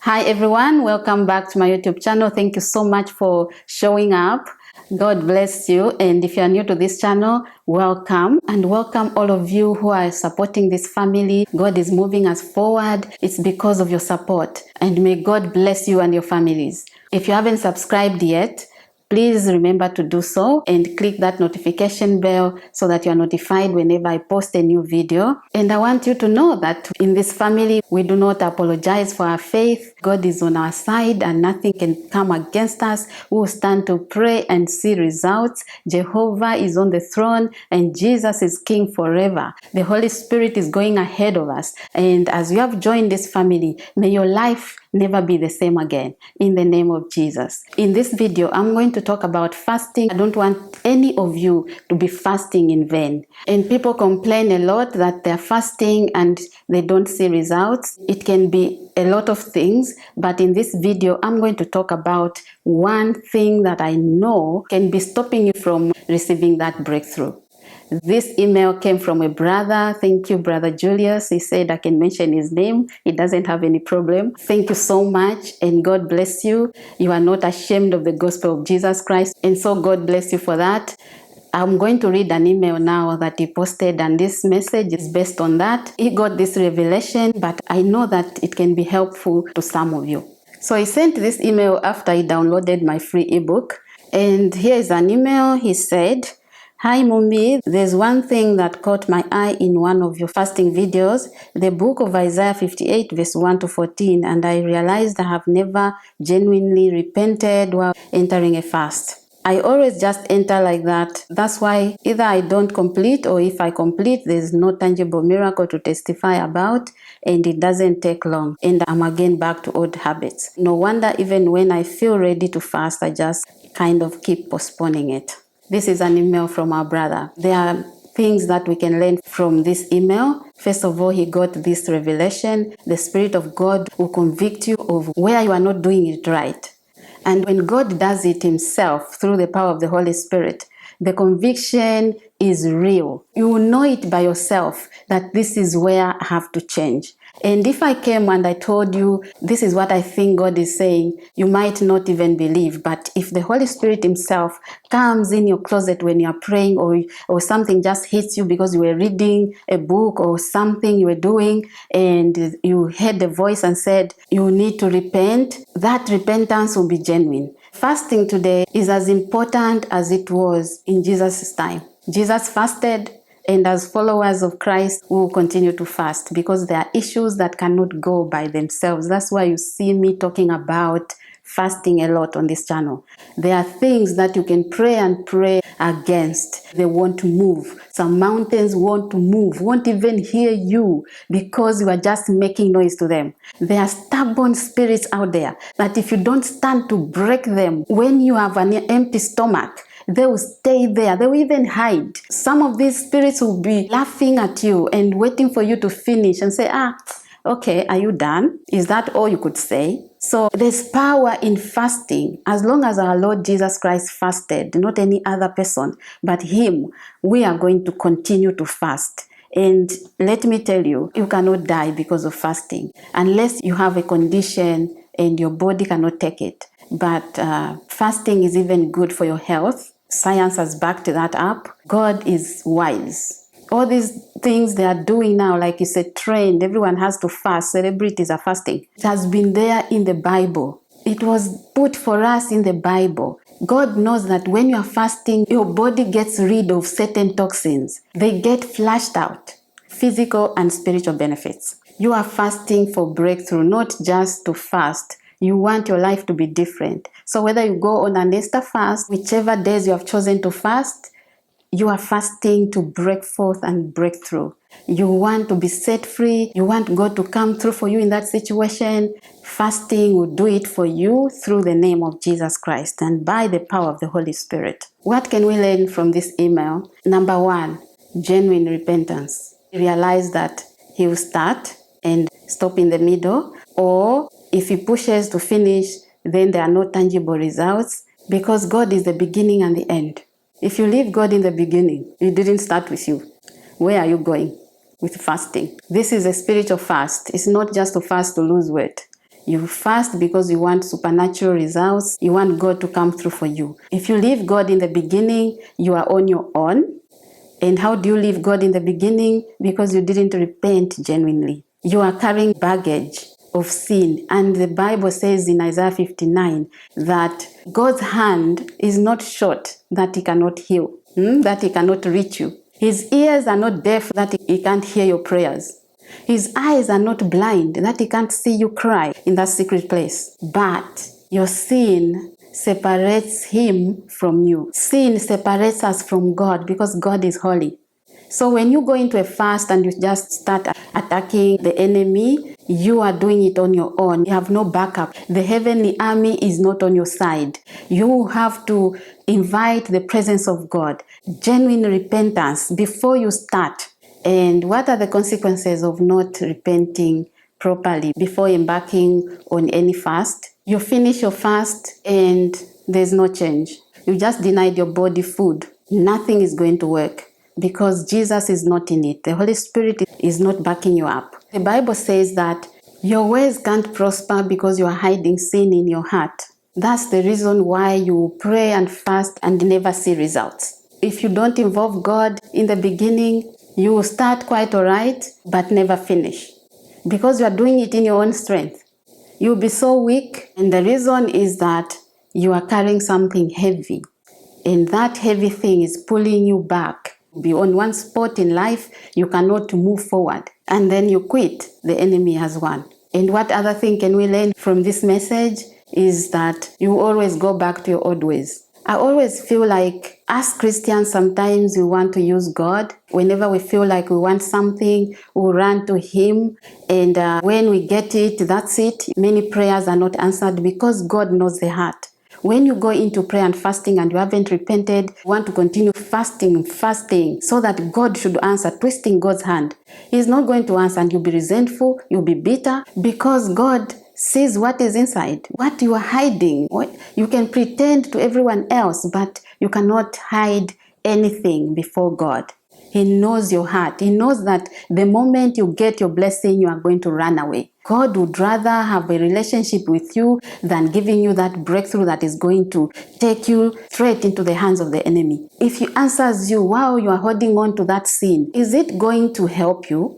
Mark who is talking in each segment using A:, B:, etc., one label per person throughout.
A: Hi everyone, welcome back to my YouTube channel. Thank you so much for showing up. God bless you. And if you are new to this channel, welcome, and welcome all of you who are supporting this family. God is moving us forward. It's because of your support, and may God bless you and your families. If you haven't subscribed yet, please remember to do so and click that notification bell so that you are notified whenever I post a new video. And I want you to know that in this family, we do not apologize for our faith. God is on our side and nothing can come against us. We will stand to pray and see results. Jehovah is on the throne and Jesus is King forever. The Holy Spirit is going ahead of us. And as you have joined this family, may your life never be the same again, in the name of Jesus. In this video, I'm going to talk about fasting. I don't want any of you to be fasting in vain. And people complain a lot that they're fasting and they don't see results. It can be a lot of things, but in this video, I'm going to talk about one thing that I know can be stopping you from receiving that breakthrough. This email came from a brother. Thank you, Brother Julius. He said I can mention his name. He doesn't have any problem. Thank you so much, and God bless you. You are not ashamed of the gospel of Jesus Christ, and so God bless you for that. I'm going to read an email now that he posted, and this message is based on that. He got this revelation, but I know that it can be helpful to some of you. So he sent this email after he downloaded my free ebook, and here is an email. He said, "Hi Mumbi, there's one thing that caught my eye in one of your fasting videos, the book of Isaiah 58 verse 1 to 14, and I realized I have never genuinely repented while entering a fast. I always just enter like that. That's why either I don't complete, or if I complete, there's no tangible miracle to testify about, and it doesn't take long, and I'm again back to old habits. No wonder even when I feel ready to fast, I just kind of keep postponing it." This is an email from our brother. There are things that we can learn from this email. First of all, he got this revelation. The Spirit of God will convict you of where you are not doing it right. And when God does it himself through the power of the Holy Spirit, the conviction is real. You will know it by yourself that this is where I have to change. And if I came and I told you, this is what I think God is saying, you might not even believe. But if the Holy Spirit himself comes in your closet when you are praying, or something just hits you because you were reading a book or something you were doing, and you heard the voice and said, you need to repent, that repentance will be genuine. Fasting today is as important as it was in Jesus' time. Jesus fasted, and as followers of Christ, we will continue to fast because there are issues that cannot go by themselves. That's why you see me talking about fasting a lot on this channel. There are things that you can pray and pray against. They won't move. Some mountains won't move, won't even hear you because you are just making noise to them. There are stubborn spirits out there that if you don't stand to break them, when you have an empty stomach, they will stay there. They will even hide. Some of these spirits will be laughing at you and waiting for you to finish and say, okay, are you done? Is that all you could say? So there's power in fasting. As long as our Lord Jesus Christ fasted, not any other person, but him, we are going to continue to fast. And let me tell you, you cannot die because of fasting unless you have a condition and your body cannot take it. But fasting is even good for your health. Science has backed that up. God is wise. All these things they are doing now, like it's a trend, everyone has to fast, celebrities are fasting. It has been there in the Bible. It was put for us in the Bible. God knows that when you are fasting, your body gets rid of certain toxins. They get flushed out, physical and spiritual benefits. You are fasting for breakthrough, not just to fast. You want your life to be different. So whether you go on an Esther fast, whichever days you have chosen to fast, you are fasting to break forth and break through. You want to be set free. You want God to come through for you in that situation. Fasting will do it for you through the name of Jesus Christ and by the power of the Holy Spirit. What can we learn from this email? Number one, genuine repentance. Realize that he will start and stop in the middle, or if he pushes to finish, then there are no tangible results, because God is the beginning and the end. If you leave God in the beginning, it didn't start with you. Where are you going with fasting? This is a spiritual fast. It's not just a fast to lose weight. You fast because you want supernatural results. You want God to come through for you. If you leave God in the beginning, you are on your own. And how do you leave God in the beginning? Because you didn't repent genuinely. You are carrying baggage of sin. And the Bible says in Isaiah 59 that God's hand is not short that he cannot heal, that he cannot reach you. His ears are not deaf that he can't hear your prayers. His eyes are not blind that he can't see you cry in that secret place. But your sin separates him from you. Sin separates us from God because God is holy. So when you go into a fast and you just start attacking the enemy, you are doing it on your own. You have no backup. The heavenly army is not on your side. You have to invite the presence of God, genuine repentance before you start. And what are the consequences of not repenting properly before embarking on any fast? You finish your fast and there's no change. You just denied your body food. Nothing is going to work because Jesus is not in it. The Holy Spirit is not backing you up. The Bible says that your ways can't prosper because you are hiding sin in your heart. That's the reason why you pray and fast and never see results. If you don't involve God in the beginning, you will start quite all right, but never finish. Because you are doing it in your own strength. You'll be so weak, and the reason is that you are carrying something heavy. And that heavy thing is pulling you back. Be on one spot in life, you cannot move forward. And then you quit, the enemy has won. And what other thing can we learn from this message is that you always go back to your old ways. I always feel like as Christians, sometimes we want to use God. Whenever we feel like we want something, we run to Him. And when we get it, that's it. Many prayers are not answered because God knows the heart. When you go into prayer and fasting and you haven't repented, you want to continue fasting so that God should answer, twisting God's hand. He's not going to answer and you'll be resentful, you'll be bitter because God sees what is inside, what you are hiding. You can pretend to everyone else, but you cannot hide anything before God. He knows your heart. He knows that the moment you get your blessing, you are going to run away. God would rather have a relationship with you than giving you that breakthrough that is going to take you straight into the hands of the enemy. If He answers you while you are holding on to that sin, is it going to help you?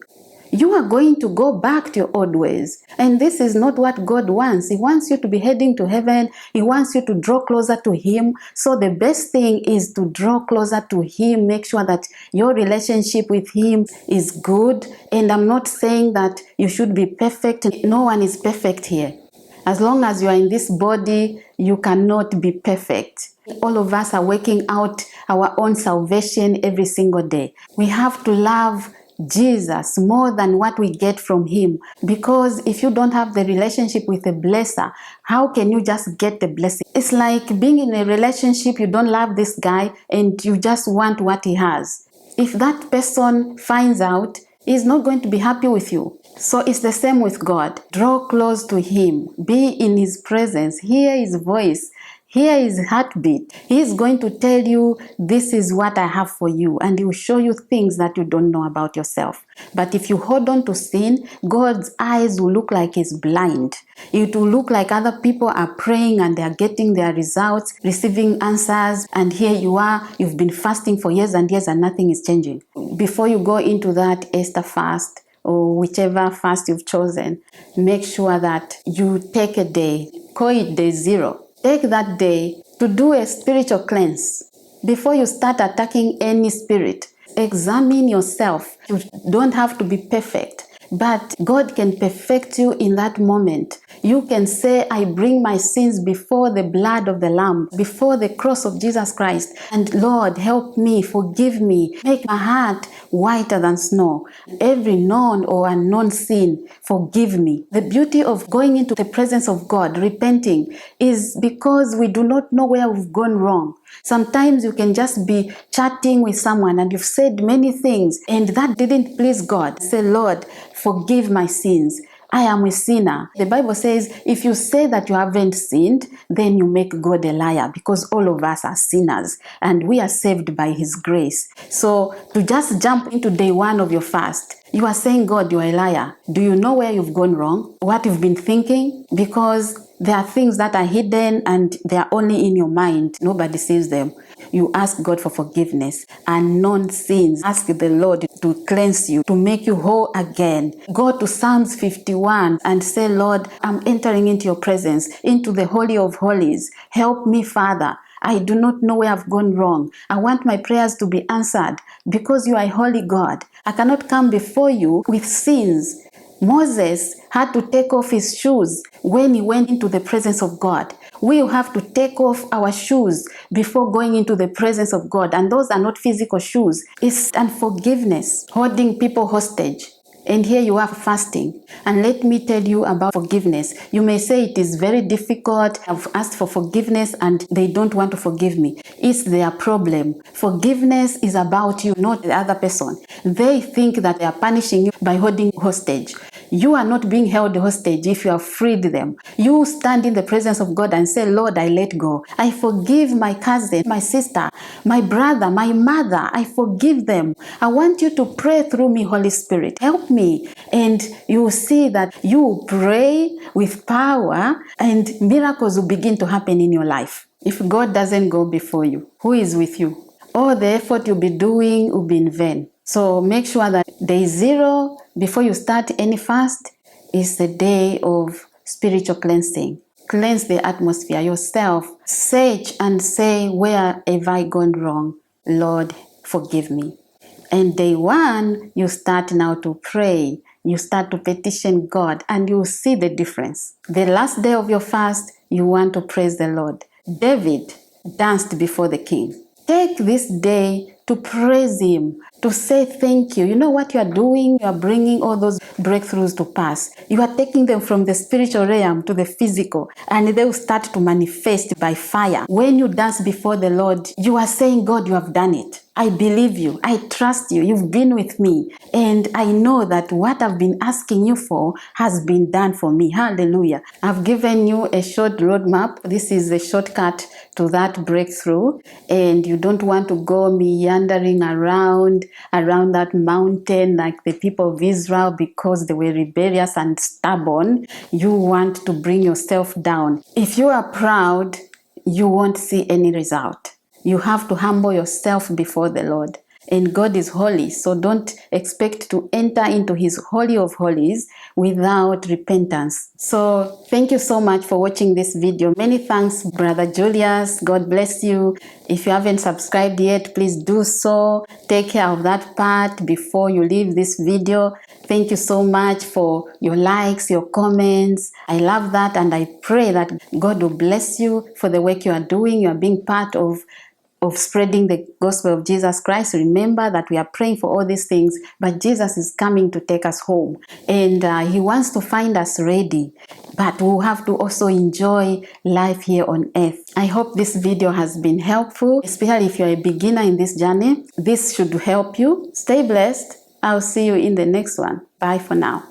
A: You are going to go back to your old ways. And this is not what God wants. He wants you to be heading to heaven. He wants you to draw closer to Him. So the best thing is to draw closer to Him. Make sure that your relationship with Him is good. And I'm not saying that you should be perfect. No one is perfect here. As long as you are in this body, you cannot be perfect. All of us are working out our own salvation every single day. We have to love Jesus more than what we get from Him, because if you don't have the relationship with the blesser, how can you just get the blessing? It's like being in a relationship, you don't love this guy and you just want what he has. If that person finds out, he's not going to be happy with you. So it's the same with God. Draw close to Him, be in His presence, hear His voice, hear His heartbeat. He is going to tell you, this is what I have for you, and He will show you things that you don't know about yourself. But if you hold on to sin, God's eyes will look like He's blind. It will look like other people are praying and they are getting their results, receiving answers, and here you are, you've been fasting for years and years and nothing is changing. Before you go into that Esther Fast, or whichever fast you've chosen, make sure that you take a day, call it day 0. Take that day to do a spiritual cleanse. Before you start attacking any spirit, examine yourself. You don't have to be perfect, but God can perfect you in that moment. You can say, I bring my sins before the blood of the Lamb, before the cross of Jesus Christ. And Lord, help me, forgive me, make my heart whiter than snow. Every known or unknown sin, forgive me. The beauty of going into the presence of God, repenting, is because we do not know where we've gone wrong. Sometimes you can just be chatting with someone and you've said many things and that didn't please God. Say, Lord, forgive my sins. I am a sinner. The Bible says if you say that you haven't sinned, then you make God a liar, because all of us are sinners and we are saved by His grace. So to just jump into day one of your fast, you are saying, God, you are a liar. Do you know where you've gone wrong? What you've been thinking? Because there are things that are hidden and they are only in your mind. Nobody sees them. You ask God for forgiveness. Unknown sins, ask the Lord to cleanse you, to make you whole again. Go to Psalms 51 and say, Lord, I'm entering into your presence, into the Holy of Holies. Help me, Father. I do not know where I've gone wrong. I want my prayers to be answered because you are a holy God. I cannot come before you with sins. Moses had to take off his shoes when he went into the presence of God. We have to take off our shoes before going into the presence of God. And those are not physical shoes. It's unforgiveness, holding people hostage. And here you are fasting. And let me tell you about forgiveness. You may say it is very difficult. I've asked for forgiveness and they don't want to forgive me. It's their problem. Forgiveness is about you, not the other person. They think that they are punishing you by holding hostage. You are not being held hostage if you have freed them. You stand in the presence of God and say, Lord, I let go. I forgive my cousin, my sister, my brother, my mother. I forgive them. I want you to pray through me, Holy Spirit. Help me. And you will see that you pray with power and miracles will begin to happen in your life. If God doesn't go before you, who is with you? All the effort you'll be doing will be in vain. So make sure that day 0, before you start any fast, is the day of spiritual cleansing. Cleanse the atmosphere yourself. Search and say, where have I gone wrong? Lord, forgive me. And day 1, you start now to pray. You start to petition God and you see the difference. The last day of your fast, you want to praise the Lord. David danced before the king. Take this day to praise Him, to say thank you. You know what you are doing? You are bringing all those breakthroughs to pass. You are taking them from the spiritual realm to the physical, and they will start to manifest by fire. When you dance before the Lord, you are saying, God, you have done it. I believe you. I trust you. You've been with me. And I know that what I've been asking you for has been done for me. Hallelujah. I've given you a short roadmap. This is a shortcut to that breakthrough. And you don't want to go meandering around that mountain like the people of Israel because they were rebellious and stubborn. You want to bring yourself down. If you are proud, you won't see any result. You have to humble yourself before the Lord. And God is holy, so don't expect to enter into His Holy of Holies without repentance. So thank you so much for watching this video. Many thanks, Brother Julius. God bless you. If you haven't subscribed yet, please do so. Take care of that part before you leave this video. Thank you so much for your likes, your comments. I love that, and I pray that God will bless you for the work you are doing. You are being part of spreading the gospel of Jesus Christ. Remember that we are praying for all these things, but Jesus is coming to take us home. And He wants to find us ready, but we'll have to also enjoy life here on earth. I hope this video has been helpful, especially if you're a beginner in this journey. This should help you. Stay blessed. I'll see you in the next one. Bye for now.